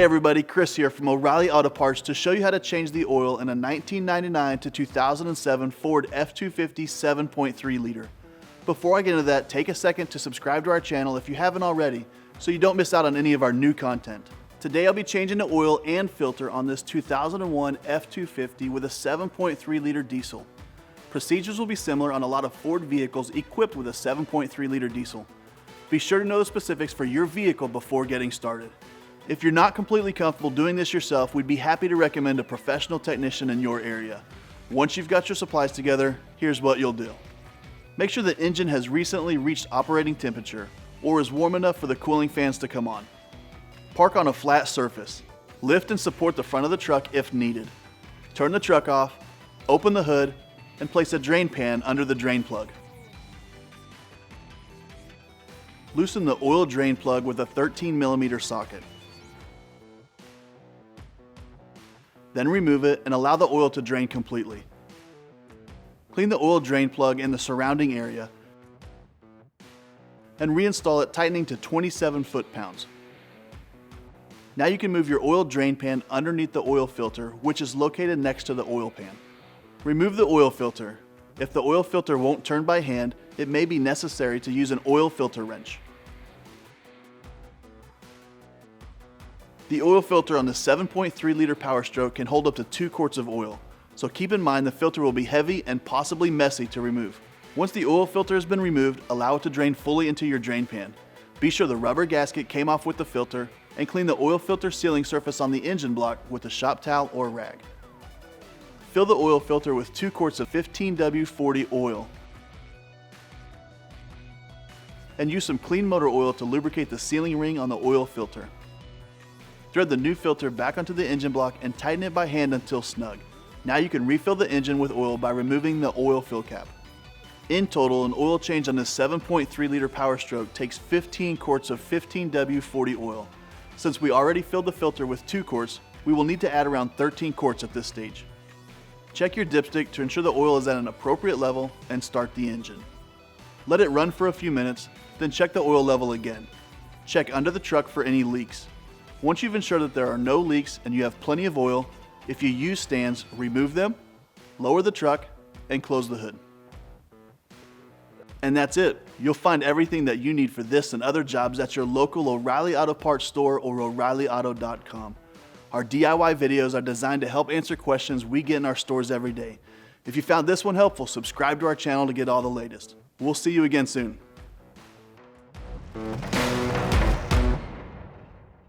Hey everybody, Chris here from O'Reilly Auto Parts to show you how to change the oil in a 1999 to 2007 Ford F-250 7.3 liter. Before I get into that, take a second to subscribe to our channel if you haven't already, so you don't miss out on any of our new content. Today I'll be changing the oil and filter on this 2001 F-250 with a 7.3 liter diesel. Procedures will be similar on a lot of Ford vehicles equipped with a 7.3 liter diesel. Be sure to know the specifics for your vehicle before getting started. If you're not completely comfortable doing this yourself, we'd be happy to recommend a professional technician in your area. Once you've got your supplies together, here's what you'll do. Make sure the engine has recently reached operating temperature or is warm enough for the cooling fans to come on. Park on a flat surface. Lift and support the front of the truck if needed. Turn the truck off, open the hood, and place a drain pan under the drain plug. Loosen the oil drain plug with a 13mm socket. Then remove it and allow the oil to drain completely. Clean the oil drain plug in the surrounding area and reinstall it, tightening to 27 foot-pounds. Now you can move your oil drain pan underneath the oil filter, which is located next to the oil pan. Remove the oil filter. If the oil filter won't turn by hand, it may be necessary to use an oil filter wrench. The oil filter on the 7.3 liter PowerStroke can hold up to 2 quarts of oil, so keep in mind the filter will be heavy and possibly messy to remove. Once the oil filter has been removed, allow it to drain fully into your drain pan. Be sure the rubber gasket came off with the filter, and clean the oil filter sealing surface on the engine block with a shop towel or rag. Fill the oil filter with 2 quarts of 15W40 oil and use some clean motor oil to lubricate the sealing ring on the oil filter. Thread the new filter back onto the engine block and tighten it by hand until snug. Now you can refill the engine with oil by removing the oil fill cap. In total, an oil change on this 7.3 liter PowerStroke takes 15 quarts of 15W40 oil. Since we already filled the filter with 2 quarts, we will need to add around 13 quarts at this stage. Check your dipstick to ensure the oil is at an appropriate level and start the engine. Let it run for a few minutes, then check the oil level again. Check under the truck for any leaks. Once you've ensured that there are no leaks and you have plenty of oil, if you use stands, remove them, lower the truck, and close the hood. And that's it. You'll find everything that you need for this and other jobs at your local O'Reilly Auto Parts store or O'ReillyAuto.com. Our DIY videos are designed to help answer questions we get in our stores every day. If you found this one helpful, subscribe to our channel to get all the latest. We'll see you again soon.